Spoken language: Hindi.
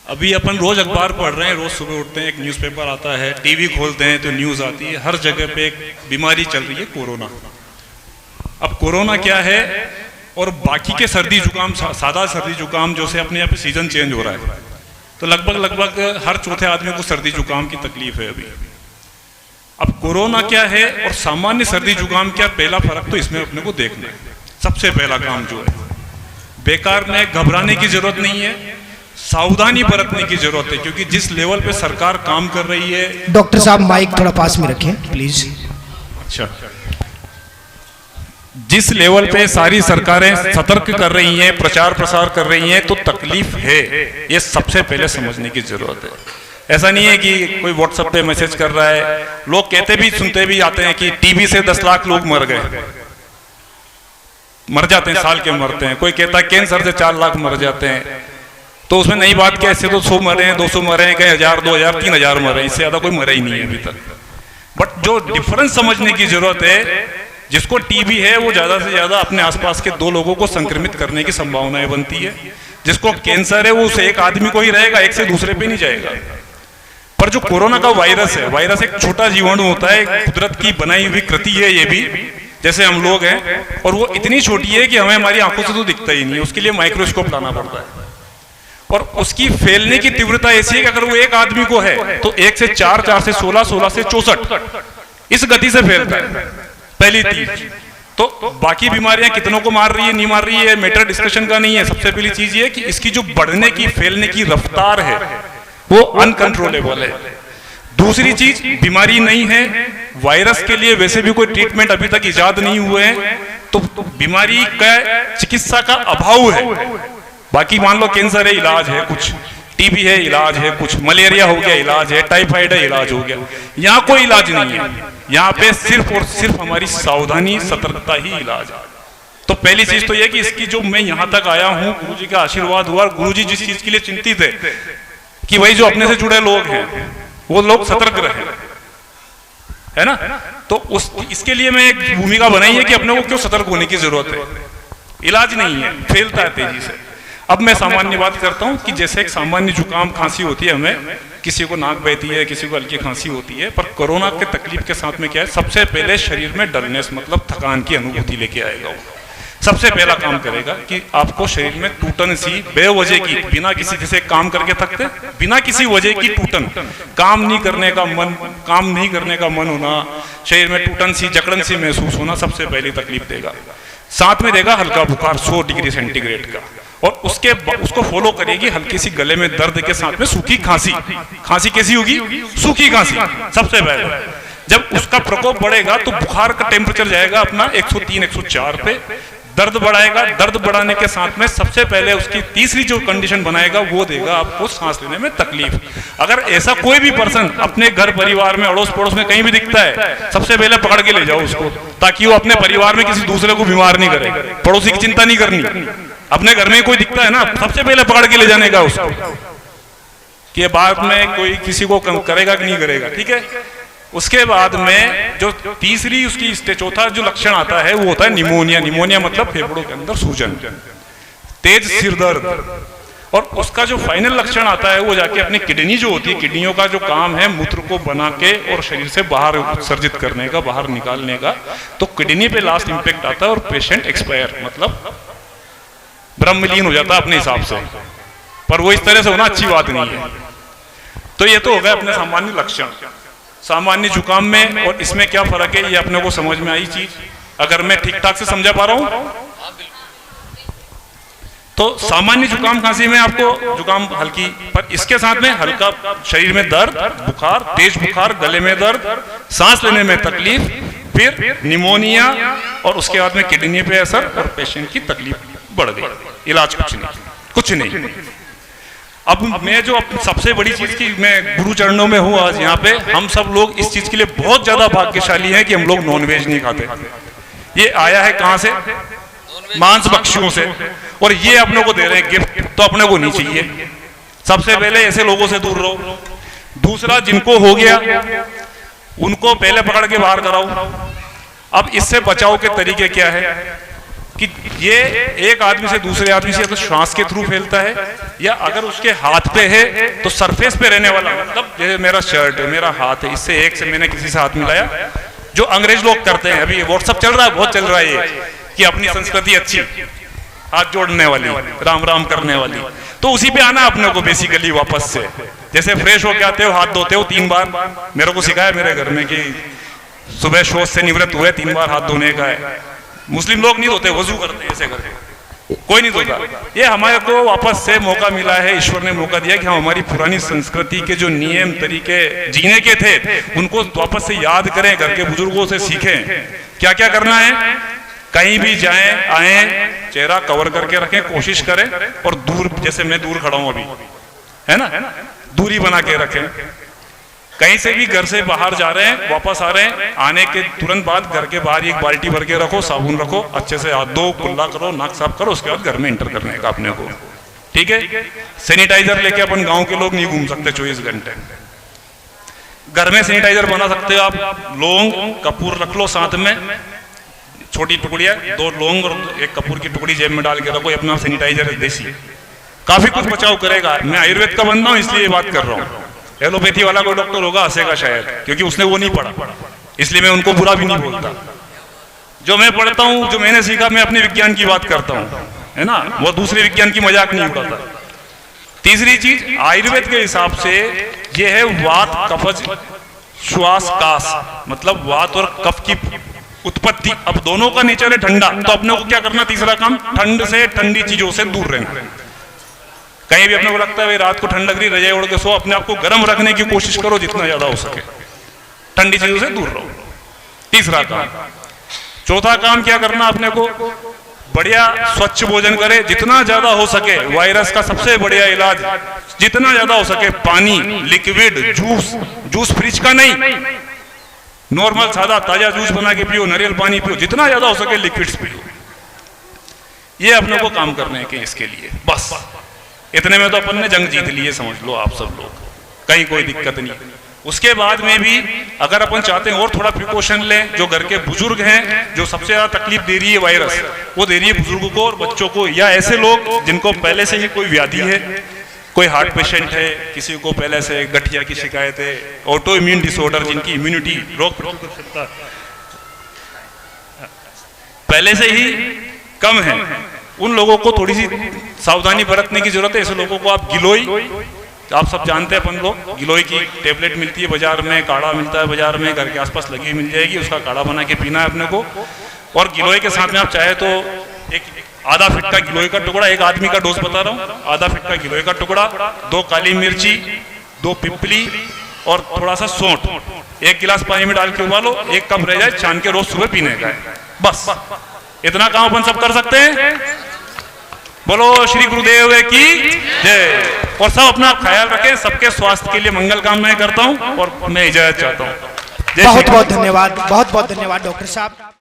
अभी अपन रोज अखबार पढ़ रहे हैं, रोज सुबह उठते हैं एक न्यूज़पेपर आता है, टीवी खोलते हैं तो न्यूज़ आती है, हर जगह पे एक बीमारी चल रही है, कोरोना। अब कोरोना क्या है और बाकी के सर्दी जुकाम, सादा सर्दी जुकाम जो से अपने यहाँ पे सीजन चेंज हो रहा है, तो लगभग हर चौथे आदमी को सर्दी जुकाम की तकलीफ है अभी। अब कोरोना क्या है और सामान्य सर्दी जुकाम क्या, पहला फर्क तो इसमें अपने को देखना है। सबसे पहला काम जो है, बेकार में घबराने की जरूरत नहीं है, सावधानी बरतने की जरूरत है, क्योंकि जिस लेवल पे सरकार काम कर रही है। डॉक्टर साहब माइक थोड़ा पास में रखें प्लीज। अच्छा, जिस लेवल पे सारी सरकारें सतर्क कर रही हैं, प्रचार प्रसार कर रही हैं, तो तकलीफ है, ये सबसे पहले समझने की जरूरत है। ऐसा नहीं है कि कोई व्हाट्सएप पे मैसेज कर रहा है, लोग कहते भी सुनते भी आते हैं कि टीबी से 10 लाख लोग मर गए, मर जाते हैं, साल के मरते हैं। कोई कहता है कैंसर से 4 लाख मर जाते हैं, तो उसमें नई बात क्या, ऐसे तो 100 मरे हैं, 200 मरे हैं, कहीं 1000, 2000, 3000 मरे हैं, इससे ज्यादा कोई मरा ही नहीं है अभी तक। बट जो डिफरेंस समझने की जरूरत है, जिसको टीबी है वो ज्यादा से ज्यादा अपने आसपास के 2 लोगों को संक्रमित करने की संभावनाएं बनती है। जिसको कैंसर है वो उस एक आदमी को ही रहेगा, एक से दूसरे पे नहीं जाएगा। पर जो कोरोना का वायरस है, वायरस एक छोटा जीवाणु होता है, कुदरत की बनाई हुई कृति है ये भी, जैसे हम लोग हैं, और वो इतनी छोटी है कि हमें हमारी आंखों से तो दिखता ही नहीं, उसके लिए माइक्रोस्कोप लाना पड़ता है। और उसकी फैलने की तीव्रता ऐसी है कि अगर वो एक आदमी को है तो 1 से 4, 4 से 16, 16 से 64 इस गति से फैलता है, पहली चीज। तो बाकी बीमारियां कितनों को मार रही है, नहीं मार रही है, मैटर डिस्कशन का नहीं है। सबसे पहली चीज ये कि इसकी जो बढ़ने की, फैलने की रफ्तार है वो अनकंट्रोलेबल है। दूसरी चीज, बीमारी नहीं है, वायरस के लिए वैसे भी कोई ट्रीटमेंट अभी तक इजाद नहीं हुए हैं, तो बीमारी का चिकित्सा का अभाव है। बाकी मान लो कैंसर है, इलाज है कुछ, टीबी है, इलाज है कुछ, मलेरिया हो गया, इलाज है, टाइफाइड है, इलाज हो गया। यहाँ कोई इलाज नहीं है, यहाँ पे सिर्फ और सिर्फ हमारी सावधानी, सतर्कता ही इलाज है। तो पहली चीज तो यह कि इसकी जो मैं यहाँ तक आया हूँ, गुरुजी का आशीर्वाद हुआ, गुरुजी जिस चीज के लिए चिंतित है कि वही जो अपने से जुड़े लोग हैं वो लोग सतर्क रहे, है ना। तो इसके लिए मैं एक भूमिका बनाई है कि अपने को क्यों सतर्क होने की जरूरत है। इलाज नहीं है, फैलता है तेजी से। अब मैं सामान्य बात करता हूं कि जैसे एक सामान्य जुकाम खांसी होती है, हमें किसी को नाक बहती है, किसी को हल्की खांसी होती है, पर कोरोना के तकलीफ के साथ में क्या है, सबसे पहले शरीर में डलनेस मतलब थकान की अनुभूति लेके आएगा। वो सबसे पहला काम करेगा कि आपको शरीर में टूटन सी, बेवजह की, बिना किसी जैसे काम करके थकते, बिना किसी वजह की टूटन, काम नहीं करने का मन होना, शरीर में टूटन सी, जकड़न सी महसूस होना, सबसे पहली तकलीफ देगा। साथ में देगा हल्का बुखार 100 डिग्री सेंटीग्रेड का, और उसको फॉलो करेगी हल्की सी गले में दर्द के साथ में सूखी खांसी। खांसी कैसी होगी? सूखी खांसी। सबसे पहले जब उसका प्रकोप बढ़ेगा तो बुखार का टेम्परेचर जाएगा अपना 103, 104 पे, दर्द बढ़ाएगा। दर्द बढ़ाने के साथ में सबसे पहले उसकी तीसरी जो कंडीशन बनाएगा वो देगा आपको सांस लेने में तकलीफ। अगर ऐसा कोई भी पर्सन अपने घर परिवार में, अड़ोस पड़ोस में कहीं भी दिखता है, सबसे पहले पकड़ के ले जाओ उसको, ताकि वो अपने परिवार में किसी दूसरे को बीमार नहीं करे। पड़ोसी की चिंता नहीं करनी, अपने घर में कोई दिखता है ना, सबसे पहले पकड़ के ले जाने का उसको, कि बाद में कोई किसी को करेगा कि नहीं करेगा, ठीक है। उसके बाद में जो तीसरी उसकी चौथा जो लक्षण आता है वो होता है निमोनिया। निमोनिया मतलब फेफड़ों के अंदर सूजन, तेज सिर दर्द, और उसका जो फाइनल लक्षण आता है वो जाके अपनी किडनी जो होती है, किडनियों का जो काम है मूत्र को बना के और शरीर से बाहर उत्सर्जित करने का, बाहर निकालने का, तो किडनी पे लास्ट इंपैक्ट आता है और पेशेंट एक्सपायर मतलब ब्रह्मलीन हो जाता है अपने हिसाब से। पर वो इस तरह से होना अच्छी बात नहीं है। तो ये तो हो गया अपने सामान्य लक्षण। सामान्य जुकाम में और इसमें क्या फर्क है, ये अपने को समझ में आई चीज, अगर मैं ठीक ठाक से समझा पा रहा हूं। तो सामान्य जुकाम खांसी में आपको जुकाम हल्की, पर इसके साथ में हल्का शरीर में दर्द, बुखार, तेज बुखार, गले में दर्द, सांस लेने में तकलीफ, फिर निमोनिया, और उसके बाद में किडनी पे असर और पेशेंट की तकलीफ बढ़ गई। इलाज कुछ नहीं। अब मैं जो सबसे बड़ी चीज की मैं गुरु चरणों में हूँ आज यहाँ पे, हम सब लोग इस चीज के लिए बहुत ज्यादा भाग्यशाली हैं कि हम लोग नॉनवेज नहीं खाते। ये आया है कहाँ से? मांस भक्षियों से, और ये अपने को दे रहे हैं गिफ्ट, तो अपने को नहीं चाहिए। सबसे पहले ऐसे लोगों से दूर रहो। दूसरा, जिनको हो गया उनको पहले पकड़ के बाहर कराओ। अब इससे बचाव के तरीके क्या है? कि ये एक आदमी से दूसरे आदमी से या तो श्वास के थ्रू फैलता है, या अगर उसके हाथ पे है तो सरफेस पे रहने वाला, मतलब जैसे मेरा शर्ट है, मेरा हाथ है, इससे एक से मैंने किसी से हाथ मिलाया, जो अंग्रेज लोग करते हैं, अभी व्हाट्सएप चल रहा है, बहुत चल रहा है ये, कि अपनी संस्कृति अच्छी, हाथ जोड़ने वाली, राम राम करने वाली, तो उसी पे आना अपने को बेसिकली वापस से। जैसे फ्रेश होके आते हो, हाथ धोते हो 3 बार, मेरे को सिखाया मेरे घर में कि सुबह शौच से निवृत्त हुए 3 बार हाथ धोने का है। मुस्लिम लोग नहीं धोते, वजू करते हैं ऐसे करके, कोई नहीं धोता। ये हमारे को वापस से मौका मिला है, ईश्वर ने मौका दिया कि हम हमारी पुरानी संस्कृति के जो नियम तरीके जीने के थे उनको वापस से याद करें, घर के बुजुर्गों से सीखें क्या क्या करना है। कहीं भी जाएं आए चेहरा कवर करके रखें, कोशिश करें, और दूर, जैसे मैं दूर खड़ा हूं अभी, है ना, दूरी बना के रखें। कहीं से भी घर से बाहर जा रहे हैं, वापस आ रहे हैं, आने के तुरंत बाद घर के बाहर एक बाल्टी भर के रखो, साबुन रखो, अच्छे से हाथ धो, कुल्ला करो, नाक साफ करो, उसके बाद घर में एंटर करने का अपने को, ठीक है। सैनिटाइजर लेके अपन गांव के लोग नहीं घूम सकते 24 घंटे, घर में सैनिटाइजर बना सकते हो आप। लौंग कपूर रख लो साथ में, छोटी टुकड़ियां, 2 लौंग और 1 कपूर की टुकड़ी जेब में डाल के रखो, अपना सैनिटाइजर देसी, काफी कुछ बचाव करेगा। मैं आयुर्वेद का बंदा हूं इसलिए ये बात कर रहा हूं। एलोपैथी वाला कोई डॉक्टर होगा हंसेगा शायद, क्योंकि उसने वो नहीं पढ़ा, इसलिए मैं उनको बुरा भी नहीं बोलता। जो मैं पढ़ता हूं, जो मैंने सीखा, मैं अपने विज्ञान की बात करता हूं, है ना, वो दूसरे विज्ञान की मजाक नहीं उड़ाता। तीसरी चीज आयुर्वेद के हिसाब से ये है वात कफज श्वास कास, मतलब वात और कफ की उत्पत्ति। अब दोनों का नेचर है ठंडा, तो अपने को क्या करना, तीसरा काम, ठंड से, ठंडी चीजों से दूर रहना। कहीं भी अपने को लगता है भाई रात को ठंड लग रही, रजाई ओढ़ के सो, अपने आप को गर्म रखने की कोशिश करो जितना ज्यादा हो सके, ठंडी चीजों से दूर रहो, तीसरा काम। चौथा काम क्या करना अपने को, बढ़िया स्वच्छ भोजन करे जितना ज्यादा हो सके। वायरस का सबसे बढ़िया इलाज जितना ज्यादा हो सके पानी, लिक्विड, जूस फ्रिज का नहीं, नॉर्मल सादा ताजा जूस बना के पियो, नारियल पानी पियो, जितना ज्यादा हो सके लिक्विड्स पियो। ये अपने को काम करने के इसके लिए, बस इतने में तो अपन ने जंग जीत ली है, समझ लो आप सब लोग, कहीं कोई दिक्कत नहीं। उसके बाद में भी अगर अपन चाहते हैं और थोड़ा प्रिकॉशन लें, जो घर के बुजुर्ग हैं, जो सबसे ज्यादा तकलीफ दे रही है वायरस, वो दे रही है बुजुर्गों को और बच्चों को, या ऐसे लोग जिनको पहले से ही कोई व्याधि है, कोई हार्ट पेशेंट है, किसी को पहले से गठिया की शिकायत है, ऑटो इम्यून डिसऑर्डर, जिनकी इम्यूनिटी रोग प्रतिरोधक क्षमता पहले से ही कम है, उन लोगों को थोड़ी सी सावधानी बरतने की जरूरत है। ऐसे लोगों को आप गिलोय, आप सब जानते हैं अपन लोग, गिलोय की टेबलेट मिलती है बाजार में, काढ़ा मिलता है बाजार में, घर के आसपास लगी मिल जाएगी, उसका काढ़ा बना के पीना है अपने को। और गिलोय के साथ में आप चाहे तो एक आधा फीट का गिलोय का टुकड़ा, एक आदमी का डोज बता रहा हूँ, आधा फीट का गिलोय का टुकड़ा, 2 काली मिर्ची, 2 पिपली और थोड़ा सा सौंठ, 1 गिलास पानी में डाल के उबालो, 1 कप रह जाए, छान के रोज सुबह पीने का है, बस इतना काम अपन सब कर सकते हैं। बोलो श्री गुरुदेव की जय। और सब अपना ख्याल रखें, सबके स्वास्थ्य के लिए मंगल कामनाएं करता हूं और मैं इजाजत चाहता हूं। बहुत बहुत धन्यवाद, बहुत बहुत धन्यवाद डॉक्टर साहब।